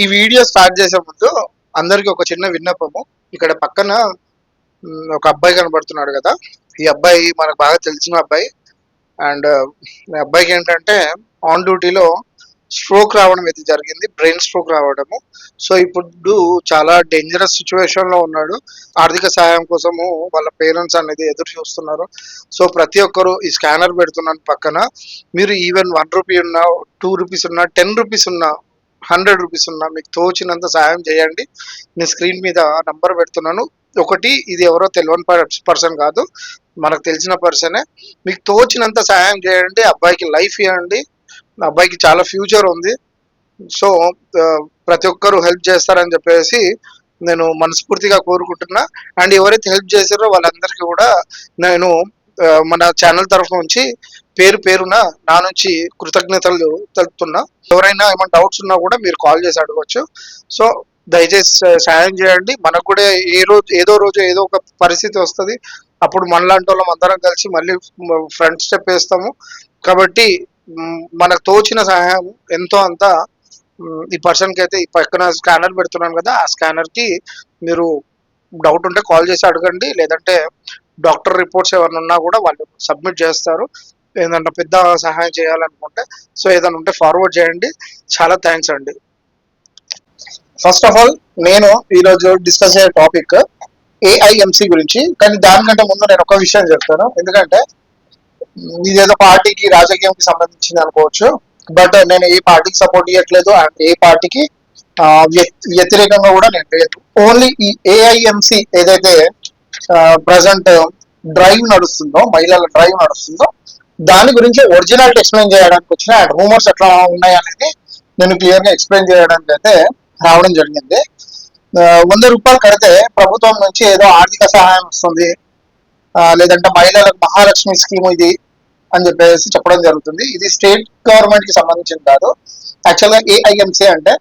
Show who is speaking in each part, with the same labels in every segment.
Speaker 1: ఈ video start చేసే ముందు అందరికి ఒక చిన్న విన్నపము. ఇక్కడ పక్కన ఒక అబ్బాయి కనబడుతున్నాడు కదా. ఈ అబ్బాయి మనకు బాగా తెలిసిన అబ్బాయి. అండ్ ఈ అబ్బాయికి ఏంటంటే ఆన్ డ్యూటీలో స్ట్రోక్ రావడం అయితే జరిగింది, బ్రెయిన్ స్ట్రోక్ రావడము. సో ఇప్పుడు చాలా డేంజరస్ సిచ్యువేషన్ లో ఉన్నాడు. ఆర్థిక సహాయం కోసము వాళ్ళ పేరెంట్స్ అనేది ఎదురు చూస్తున్నారు. సో ప్రతి ఒక్కరు ఈ స్కానర్ పెడుతున్నాను పక్కన. మీరు ఈవెన్ 1 రూపీ ఉన్నా, 2 రూపీస్ ఉన్నా, 10 రూపీస్ ఉన్నా, 100 రూపీస్ ఉన్నా మీకు తోచినంత సాయం చేయండి. నేను స్క్రీన్ మీద నంబర్ పెడుతున్నాను. ఒకటి, ఇది ఎవరో తెలియని పర్సన్ కాదు, మనకు తెలిసిన పర్సనే. మీకు తోచినంత సాయం చేయండి, అబ్బాయికి లైఫ్ ఇవ్వండి. అబ్బాయికి చాలా ఫ్యూచర్ ఉంది. సో ప్రతి ఒక్కరు హెల్ప్ చేస్తారని చెప్పేసి నేను మనస్ఫూర్తిగా కోరుకుంటున్నా. అండ్ ఎవరైతే హెల్ప్ చేశారో వాళ్ళందరికీ కూడా నేను మన ఛానల్ తరఫు నుంచి పేరు పేరున నా నుంచి కృతజ్ఞతలు తెలుపుతున్నా. ఎవరైనా ఏమైనా డౌట్స్ ఉన్నా కూడా మీరు కాల్ చేసి అడగవచ్చు. సో దయచేసి సాయం చేయండి. మనకు కూడా ఏదో రోజు ఏదో ఒక పరిస్థితి వస్తుంది. అప్పుడు మనలాంటి వాళ్ళం అందరం కలిసి మళ్ళీ ఫ్రంట్ స్టెప్ వేస్తాము. కాబట్టి మనకు తోచిన సహాయం ఎంతో అంత ఈ పర్సన్కి అయితే ఈ పక్కన స్కానర్ పెడుతున్నాను కదా, ఆ స్కానర్కి మీరు డౌట్ ఉంటే కాల్ చేసి అడగండి. లేదంటే డాక్టర్ రిపోర్ట్స్ ఏమైనా ఉన్నా కూడా వాళ్ళు సబ్మిట్ చేస్తారు. ఏదన్నా పెద్ద సహాయం చేయాలనుకుంటే సో ఏదైనా ఉంటే ఫార్వర్డ్ చేయండి. చాలా థ్యాంక్స్ అండి. ఫస్ట్ ఆఫ్ ఆల్ నేను ఈరోజు డిస్కస్ అయ్యే టాపిక్ ఏఐఎంసి గురించి. కానీ దానికంటే ముందు నేను ఒక విషయం చెప్తాను. ఎందుకంటే ఇదేదో పార్టీకి, రాజకీయంకి సంబంధించింది అనుకోవచ్చు. బట్ నేను ఏ పార్టీకి సపోర్ట్ చేయట్లేదు అండ్ ఏ పార్టీకి వ్యతిరేకంగా కూడా నేను లేదు. ఓన్లీ ఈ ఏఐఎంసి ఏదైతే ప్రజెంట్ డ్రైవ్ నడుస్తుందో, మహిళల డ్రైవ్ నడుస్తుందో, దాని గురించి ఒరిజినాలిటీ ఎక్స్ప్లెయిన్ చేయడానికి వచ్చిన అండ్ రూమర్స్ ఎట్లా ఉన్నాయి అనేది నేను క్లియర్గా ఎక్స్ప్లెయిన్ చేయడానికి అయితే రావడం జరిగింది. 100 రూపాయలు కడితే ప్రభుత్వం నుంచి ఏదో ఆర్థిక సహాయం వస్తుంది, లేదంటే మహిళలకు మహాలక్ష్మి స్కీమ్ ఇది అని చెప్పేసి చెప్పడం జరుగుతుంది. ఇది స్టేట్ గవర్నమెంట్ కి సంబంధించింది కాదు. యాక్చువల్గా ఏఐఎంసీ అంటే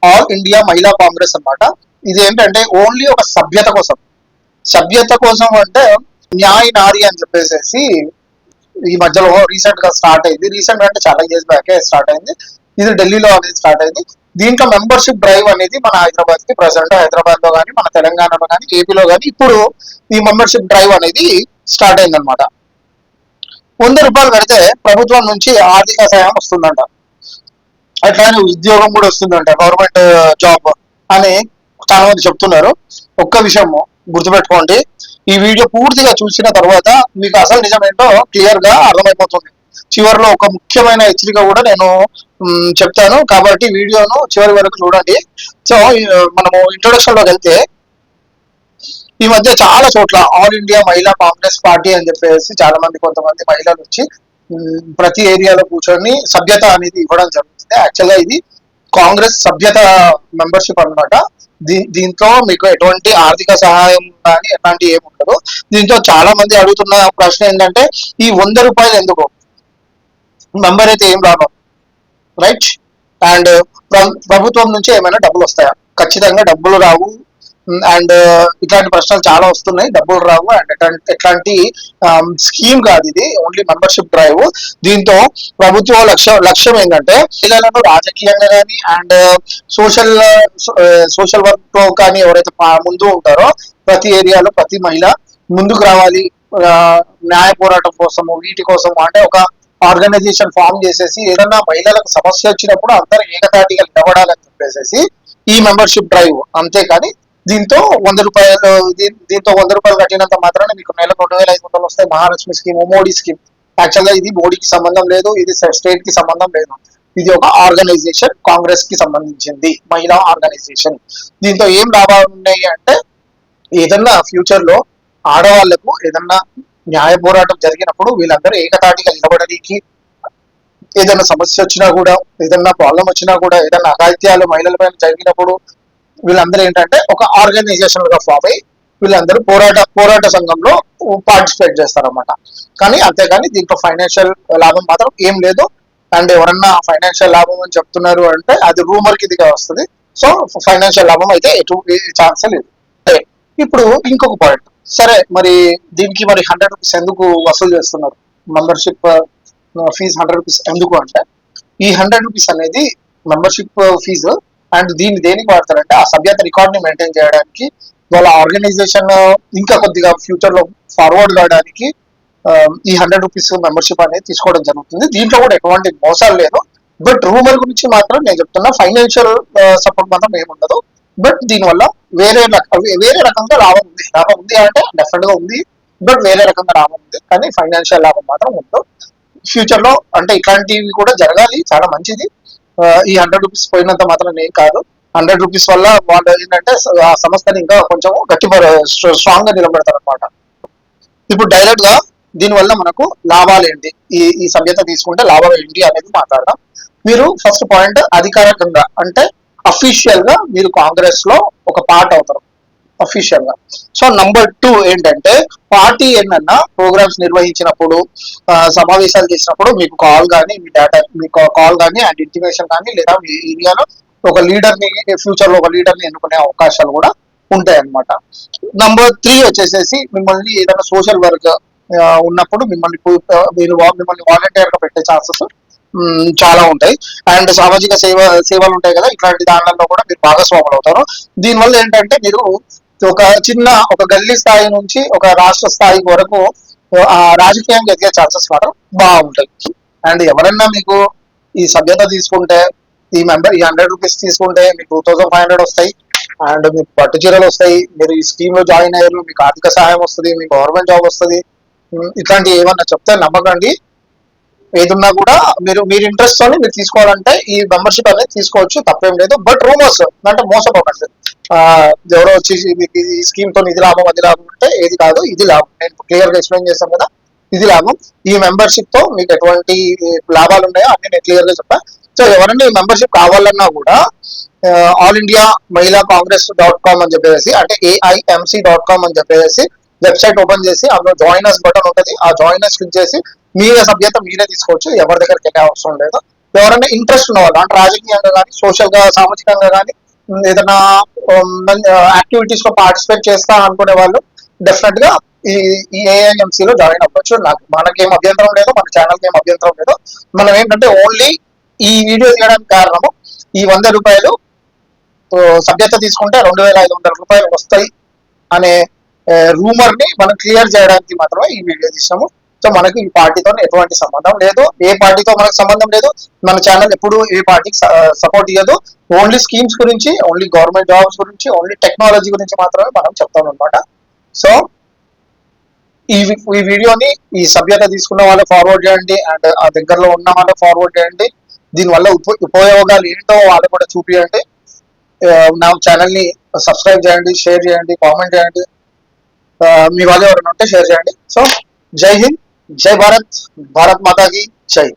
Speaker 1: ఆల్ ఇండియా మహిళా కాంగ్రెస్ అన్నమాట. ఇది ఏంటంటే ఓన్లీ ఒక సభ్యత కోసం అంటే న్యాయ నారి అని చెప్పేసి ఈ మధ్యలో రీసెంట్ గా స్టార్ట్ అయింది. రీసెంట్ అంటే చాలా ఇయర్స్ బ్యాకే స్టార్ట్ అయింది. ఇది ఢిల్లీలో అనేది స్టార్ట్ అయింది. దీంట్లో మెంబర్షిప్ డ్రైవ్ అనేది మన హైదరాబాద్ కి ప్రెసెంట్ హైదరాబాద్ లో కానీ, మన తెలంగాణలో కానీ, ఏపీలో కానీ ఇప్పుడు ఈ మెంబర్షిప్ డ్రైవ్ అనేది స్టార్ట్ అయింది అనమాట. 100 రూపాయలు కడితే ప్రభుత్వం నుంచి ఆర్థిక సహాయం వస్తుందంట. అట్లానే ఉద్యోగం కూడా వస్తుందంట, గవర్నమెంట్ జాబ్ అని చాలా మంది చెప్తున్నారు. ఒక్క విషయం గుర్తుపెట్టుకోండి, ఈ వీడియో పూర్తిగా చూసిన తర్వాత మీకు అసలు నిజమేంటో క్లియర్ గా అర్థమైపోతుంది. చివరిలో ఒక ముఖ్యమైన హెచ్చరిక కూడా నేను చెప్తాను, కాబట్టి వీడియోను చివరి వరకు చూడండి. సో మనము ఇంట్రొడక్షన్ లోకి వెళ్తే, ఈ మధ్య చాలా చోట్ల ఆల్ ఇండియా మహిళా కాంగ్రెస్ పార్టీ అని చెప్పేసి చాలా మంది, కొంతమంది మహిళలు వచ్చి ప్రతి ఏరియాలో కూర్చొని సభ్యత అనేది ఇవ్వడం జరుగుతుంది. యాక్చువల్గా ఇది కాంగ్రెస్ సభ్యత మెంబర్షిప్ అనమాట. దీంతో మీకు ఎటువంటి ఆర్థిక సహాయం కానీ ఎట్లాంటి ఏమి ఉండదు. దీంతో చాలా మంది అడుగుతున్న ప్రశ్న ఏంటంటే, ఈ 100 రూపాయలు ఎందుకు, మెంబర్ అయితే ఏం రాను, రైట్? అండ్ ప్రభుత్వం నుంచి ఏమైనా డబ్బులు వస్తాయా? ఖచ్చితంగా డబ్బులు రావు. అండ్ ఇట్లాంటి ప్రశ్నలు చాలా వస్తున్నాయి. డబ్బులు రావు అండ్ ఎట్లాంటి స్కీమ్ కాదు ఇది, ఓన్లీ మెంబర్షిప్ డ్రైవ్. దీంతో ప్రభుత్వ లక్ష్యం ఏంటంటే పిల్లలను రాజకీయంగా కానీ అండ్ సోషల్ వర్క్ లో కానీ ఎవరైతే ముందు ఉంటారో ప్రతి ఏరియాలో ప్రతి మహిళ ముందుకు రావాలి. న్యాయ పోరాటం కోసము, వీటి కోసము అంటే ఒక ఆర్గనైజేషన్ ఫామ్ చేసేసి ఏదన్నా మహిళలకు సమస్య వచ్చినప్పుడు అందరూ ఏకతాటిగా నిలబడాలని చెప్పేసి ఈ మెంబర్షిప్ డ్రైవ్. అంతేకాని దీంతో 100 రూపాయలు దీంతో 100 రూపాయలు కట్టినంత మాత్రాన మీకు నెలకు 2500 వస్తాయి. Mahalakshmi scheme, Modi scheme. యాక్చువల్గా ఇది మోడీకి సంబంధం లేదు, ఇది స్టేట్ కి సంబంధం లేదు. ఇది ఒక ఆర్గనైజేషన్, కాంగ్రెస్ కి సంబంధించింది, మహిళా ఆర్గనైజేషన్. దీంతో ఏం లాభాలు ఉన్నాయి అంటే, ఏదన్నా ఫ్యూచర్ లో ఆడవాళ్లకు ఏదన్నా న్యాయ పోరాటం జరిగినప్పుడు వీళ్ళందరూ ఏకతాటిగా నిలబడడానికి, ఏదైనా సమస్య వచ్చినా కూడా, ఏదన్నా ప్రాబ్లం వచ్చినా కూడా, ఏదైనా అఘాయిత్యాలు మహిళల పైన జరిగినప్పుడు వీళ్ళందరూ ఏంటంటే ఒక ఆర్గనైజేషన్ గా ఫామ్ అయ్యి వీళ్ళందరూ పోరాట సంఘంలో పార్టిసిపేట్ చేస్తారన్నమాట. కానీ అంతేగాని దీంట్లో ఫైనాన్షియల్ లాభం మాత్రం ఏం లేదు. అండ్ ఎవరన్నా ఫైనాన్షియల్ లాభం అని చెప్తున్నారు అంటే అది రూమర్ కి దిగా వస్తుంది. సో ఫైనాన్షియల్ లాభం అయితే ఎటువంటి ఛాన్స్ లేదు. ఇప్పుడు ఇంకొక పాయింట్, సరే మరి దీనికి మరి 100 రూపీస్ ఎందుకు వసూలు చేస్తున్నారు? మెంబర్షిప్ ఫీజు 100 రూపీస్ ఎందుకు అంటే, ఈ 100 రూపీస్ అనేది మెంబర్షిప్ ఫీజు అండ్ దీన్ని దేనికి వాడతారంటే ఆ సభ్యత రికార్డ్ ని మెయింటైన్ చేయడానికి, వాళ్ళ ఆర్గనైజేషన్ ఇంకా కొద్దిగా ఫ్యూచర్ లో ఫార్వర్డ్ కావడానికి ఈ ₹100 మెంబర్షిప్ అనేది తీసుకోవడం జరుగుతుంది. దీంట్లో కూడా ఎటువంటి మోసాలు లేదు. బట్ రూమర్ గురించి మాత్రం నేను చెప్తున్నా, ఫైనాన్షియల్ సపోర్ట్ మాత్రం ఏముండదు. బట్ దీనివల్ల వేరే రకంగా లాభం ఉంది. లాభం ఉంది అంటే డెఫినెట్ గా ఉంది. బట్ వేరే రకంగా లాభం ఉంది, కానీ ఫైనాన్షియల్ లాభం మాత్రం ఉండదు. ఫ్యూచర్ లో అంటే ఇట్లాంటివి కూడా జరగాలి, చాలా మంచిది. ఈ ₹100 పోయినంత మాత్రం ఏం కాదు. ₹100 వల్ల వాళ్ళు ఏంటంటే ఆ సంస్థని ఇంకా కొంచెం స్ట్రాంగ్ గా నిలబెడతారు అనమాట. ఇప్పుడు డైరెక్ట్ గా దీనివల్ల మనకు లాభాలు ఏంటి, ఈ సభ్యత తీసుకుంటే లాభాలు ఏంటి అనేది మాట్లాడదాం. మీరు ఫస్ట్ పాయింట్ అధికారికంగా అంటే అఫీషియల్ గా మీరు కాంగ్రెస్ లో ఒక పార్ట్ అవుతారు అఫీషియల్ గా. సో నంబర్ 2 ఏంటంటే పార్టీ ఏమన్నా ప్రోగ్రామ్స్ నిర్వహించినప్పుడు, సమావేశాలు చేసినప్పుడు మీకు కాల్ కానీ మీ డేటా మీకు కాల్ కానీ అండ్ ఇంటిమేషన్ కానీ, లేదా మీ ఏరియాలో ఒక లీడర్ ని ఫ్యూచర్ లో ఒక లీడర్ ని ఎన్నుకునే అవకాశాలు కూడా ఉంటాయి అన్నమాట. నంబర్ 3 వచ్చేసేసి మిమ్మల్ని ఏదైనా సోషల్ వర్క్ ఉన్నప్పుడు మిమ్మల్ని వాలంటీర్ గా పెట్టే ఛాన్సెస్ చాలా ఉంటాయి. అండ్ సామాజిక సేవలు ఉంటాయి కదా, ఇట్లాంటి దానిలో కూడా మీరు భాగస్వాములు అవుతారు. దీనివల్ల ఏంటంటే మీరు ఒక గల్లీ స్థాయి నుంచి ఒక రాష్ట్ర స్థాయి వరకు రాజకీయంగా ఎదిగే ఛాన్సెస్ మాత్రం బాగుంటాయి. అండ్ ఎవరైనా మీకు ఈ సభ్యత తీసుకుంటే, ఈ ₹100 తీసుకుంటే మీకు 2500 వస్తాయి. అండ్ మీకు పట్టు చీరలు వస్తాయి. మీరు ఈ స్కీమ్ లో జాయిన్ అయ్యారు, మీకు ఆర్థిక సహాయం వస్తుంది, మీకు గవర్నమెంట్ జాబ్ వస్తుంది. ఇట్లాంటి ఏమన్నా చెప్తే నమ్మకండి. ఏదున్నా కూడా మీరు ఇంట్రెస్ట్ తోని మీరు తీసుకోవాలంటే ఈ మెంబర్షిప్ అనేది తీసుకోవచ్చు, తప్పేం లేదు. బట్ రూమర్స్ అంటే మోసపోకండి. ఎవరో వచ్చి మీకు ఈ స్కీమ్ తో ఇది లాభం అది లాభం అంటే ఏది కాదు, ఇది లాభం. నేను క్లియర్ గా ఎక్స్ప్లెయిన్ చేశాను కదా, ఇది లాభం. ఈ మెంబర్షిప్ తో మీకు ఎటువంటి లాభాలు ఉన్నాయో అన్ని నేను క్లియర్ గా చెప్పాను. సో ఎవరైనా ఈ మెంబర్షిప్ కావాలన్నా కూడా ఆల్ ఇండియా మహిళా కాంగ్రెస్.com అని చెప్పేసి, అంటే AIMC.com అని చెప్పేసి వెబ్సైట్ ఓపెన్ చేసి అందులో జాయినర్స్ బటన్ ఉంటుంది. ఆ జాయినర్స్ క్లిక్ చేసి మీరే సభ్యత మీరే తీసుకోవచ్చు, ఎవరి దగ్గరికి వెళ్ళే అవసరం లేదు. ఎవరైనా ఇంట్రెస్ట్ ఉన్న వాళ్ళు అంటే రాజకీయంగా కానీ, సోషల్ గా సామాజికంగా కానీ ఏదైనా యాక్టివిటీస్ లో పార్టిసిపేట్ చేస్తా అనుకునే వాళ్ళు డెఫినెట్ గా ఈ AIMC లో జాయిన్ అవ్వచ్చు. మనకేం అభ్యంతరం లేదు, మన ఛానల్కి ఏం అభ్యంతరం లేదు. మనం ఏంటంటే ఓన్లీ ఈ వీడియో తీయడానికి కారణము ఈ ₹100 సభ్యత తీసుకుంటే ₹2500 వస్తాయి అనే రూమర్ ని మనం క్లియర్ చేయడానికి మాత్రమే ఈ వీడియో తీసాము. సో మనకి ఈ పార్టీతో ఎటువంటి సంబంధం లేదు, ఏ పార్టీతో మనకు సంబంధం లేదు. మన ఛానల్ ఎప్పుడు ఏ పార్టీకి సపోర్ట్ ఇవ్వదు. ఓన్లీ స్కీమ్స్ గురించి, ఓన్లీ గవర్నమెంట్ జాబ్స్ గురించి, ఓన్లీ టెక్నాలజీ గురించి మాత్రమే మనం చెప్తాం అనమాట. సో ఈ వీడియోని ఈ సభ్యత తీసుకున్న వాళ్ళు ఫార్వర్డ్ చేయండి, అండ్ ఆ దగ్గరలో ఉన్న వాళ్ళు ఫార్వర్డ్ చేయండి. దీనివల్ల ఉపయోగాలు ఏంటో వాళ్ళు కూడా చూపించండి. నా ఛానల్ ని సబ్స్క్రైబ్ చేయండి, షేర్ చేయండి, కామెంట్ చేయండి. మీ వాళ్ళు ఎవరైనా ఉంటే షేర్ చేయండి. సో జై హింద్, జై భారత్, భారత్ మాతా కీ జై.